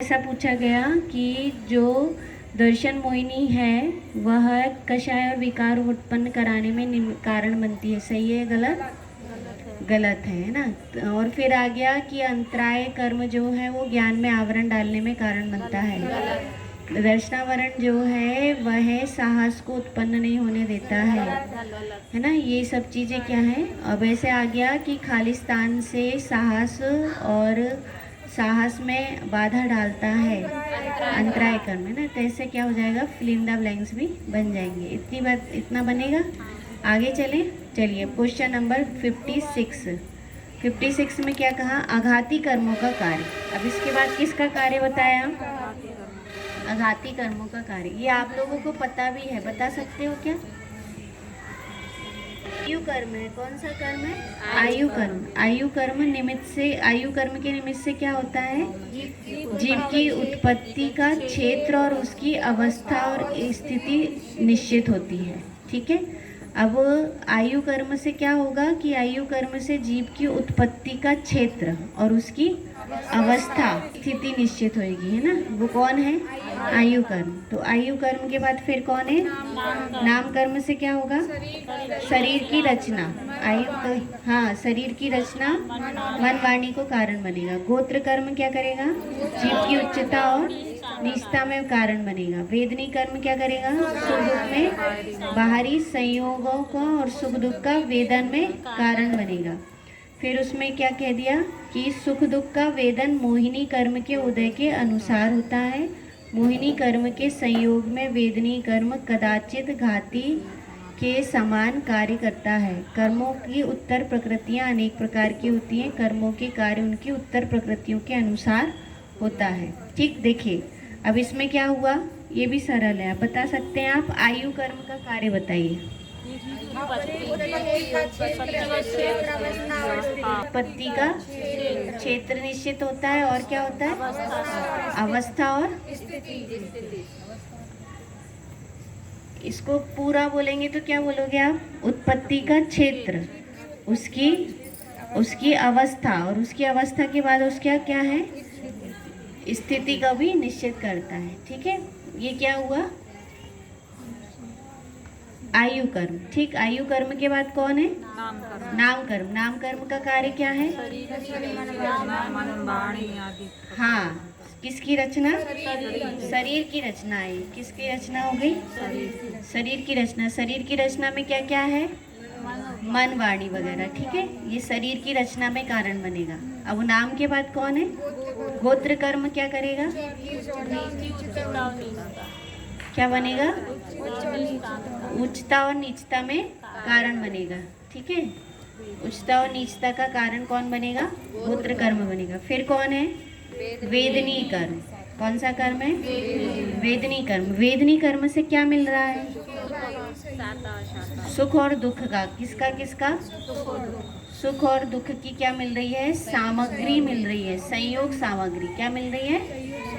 ऐसा पूछा गया कि जो दर्शन मोहिनी है वह कषाय और विकार उत्पन्न कराने में कारण बनती है। सही है गलत? गलत है ना। और फिर आ गया कि अंतराय कर्म जो है वो ज्ञान में आवरण डालने में कारण बनता है। दर्शनावरण जो है वह साहस को उत्पन्न नहीं होने देता है ना। ये सब चीज़ें क्या है। अब ऐसे आ गया कि खालिस्तान से साहस और साहस में बाधा डालता है अंतराय कर्म, है ना। तो ऐसे क्या हो जाएगा, फिल इन द ब्लैंक्स भी बन जाएंगे। इतनी बात, इतना बनेगा। आगे चलें। चलिए क्वेश्चन नंबर 56 में क्या कहा, आघाती कर्मों का कार्य। अब इसके बाद किसका कार्य बताया, आघाती कर्मों का कार्य। ये आप लोगों को पता भी है, बता सकते हो क्या? आयु कर्म है। कौन सा कर्म है? आयु कर्म। आयु कर्म निमित्त से, आयु कर्म के निमित्त से क्या होता है, जीव की उत्पत्ति का क्षेत्र और उसकी अवस्था और स्थिति निश्चित होती है। ठीक है। अब आयु कर्म से क्या होगा कि आयु कर्म से जीव की उत्पत्ति का क्षेत्र और उसकी अवस्था स्थिति निश्चित होगी, है ना। वो कौन है, आयु कर्म। तो आयु कर्म के बाद फिर कौन है, नाम कर्म से क्या होगा, शरीर की रचना। आयु तो हाँ, शरीर की रचना मन वाणी को कारण बनेगा। गोत्र कर्म क्या करेगा, जीव की उच्चता और नीचता में कारण बनेगा। वेदनी कर्म क्या करेगा, सुख दुख में बाहरी संयोगों का और सुख दुख का वेदन में कारण बनेगा। फिर उसमें क्या कह दिया कि सुख दुख का वेदन मोहिनी कर्म के उदय के अनुसार होता है। मोहिनी कर्म के संयोग में वेदनी कर्म कदाचित घाती के समान कार्य करता है। कर्मों की उत्तर प्रकृतियां अनेक प्रकार की होती हैं। कर्मों के कार्य उनकी उत्तर प्रकृतियों के अनुसार होता है। ठीक, देखिए अब इसमें क्या हुआ, ये भी सरल है, बता सकते हैं आप। आयु कर्म का कार्य बताइए। उत्पत्ति का क्षेत्र निश्चित होता है और क्या होता है, अवस्था और इसको पूरा बोलेंगे तो क्या बोलोगे आप, उत्पत्ति का क्षेत्र, उसकी अवस्था और उसकी अवस्था के बाद उसका क्या है, स्थिति का भी निश्चित करता है। ठीक है, ये क्या हुआ, आयु कर्म। ठीक, आयु कर्म के बाद कौन है, नाम कर्म। नाम कर्म का कार्य क्या है, हाँ, किसकी रचना, शरीर की रचना है। किसकी रचना हो गई, शरीर की रचना। शरीर की रचना में क्या क्या है, मन वाणी वगैरह। ठीक है, ये शरीर की रचना में कारण बनेगा। अब नाम के बाद कौन है, गोत्र कर्म क्या करेगा, क्या बनेगा, उच्चता और नीचता में कारण बनेगा। ठीक है, उच्चता और नीचता का कारण कौन बनेगा, गोत्र कर्म बनेगा। फिर कौन है, वेदनी कर्म। कौन सा कर्म है, वेदनी कर्म। वेदनी कर्म से क्या मिल रहा है, सुख और दुख का। किसका किसका, सुख और दुख की क्या मिल रही है, सामग्री मिल रही है, संयोग सामग्री। क्या मिल रही है,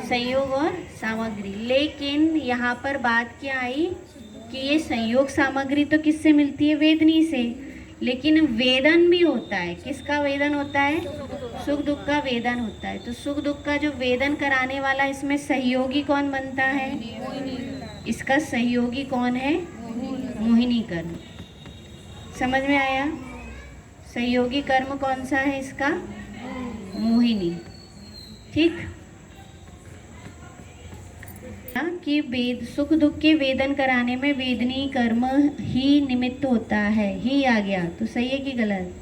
संयोग और सामग्री। लेकिन यहाँ पर बात क्या आई कि ये संयोग सामग्री तो किससे मिलती है, वेदनी से, लेकिन वेदन भी होता है। किसका वेदन होता है, सुख दुख का वेदन होता है। तो सुख दुख का जो वेदन कराने वाला, इसमें सहयोगी कौन बनता है, इसका सहयोगी कौन है, मोहिनी कर्म। समझ में आया, सहयोगी कर्म कौन सा है इसका, मोहिनी। ठीक, कि वेद सुख दुख के वेदन कराने में वेदनी कर्म ही निमित्त होता है। ही आ गया तो सही है कि गलत,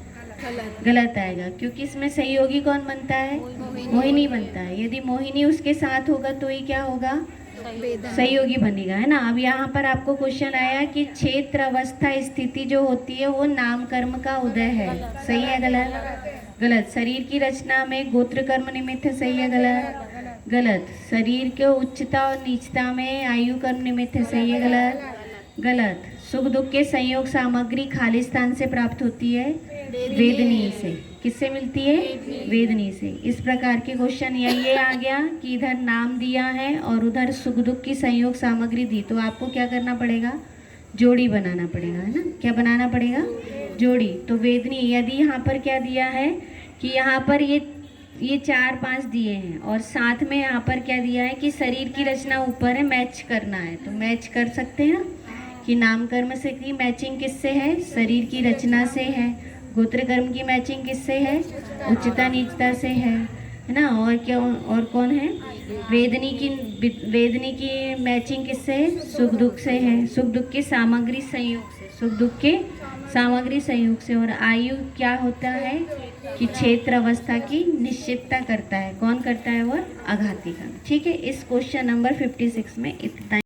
गलत आएगा, क्योंकि इसमें सहयोगी कौन बनता है, मोहिनी बनता है। यदि मोहिनी उसके साथ होगा तो ही क्या होगा, सहयोगी बनेगा, है ना। अब यहाँ पर आपको क्वेश्चन आया कि क्षेत्र अवस्था स्थिति जो होती है वो नाम कर्म का उदय है। सही है गलत, गलत। शरीर की रचना में गोत्र कर्म निमित्त है। सही है गलत, गलत। शरीर के उच्चता और नीचता में आयु कर्म निमित्त है। सही है गलत, गलत। सुख दुख के संयोग सामग्री खालिस्तान से प्राप्त होती है, वेदनी से। किससे मिलती है, वेदनी से। इस प्रकार के क्वेश्चन ये आ गया कि इधर नाम दिया है और उधर सुख दुख की संयोग सामग्री दी, तो आपको क्या करना पड़ेगा, जोड़ी बनाना पड़ेगा, है ना। क्या बनाना पड़ेगा, जोड़ी। तो वेदनी, यदि यहाँ पर क्या दिया है कि यहाँ पर ये ये 4-5 दिए हैं और साथ में यहाँ पर क्या दिया है कि शरीर की रचना ऊपर है, मैच करना है, तो मैच कर सकते हैं कि नामकर्म से की मैचिंग किससे है, शरीर की रचना से है। गोत्र कर्म की मैचिंग किससे है, उच्चता नीचता से है ना। और क्या, और कौन है, वेदनी की मैचिंग किससे है, सुख दुख से है, सुख दुख के सामग्री संयोग से, सुख दुख के सामग्री संयोग से। और आयु क्या होता है कि क्षेत्र अवस्था की निश्चितता करता है, कौन करता है, वो आघाती का। ठीक है, इस क्वेश्चन नंबर 56 में इतना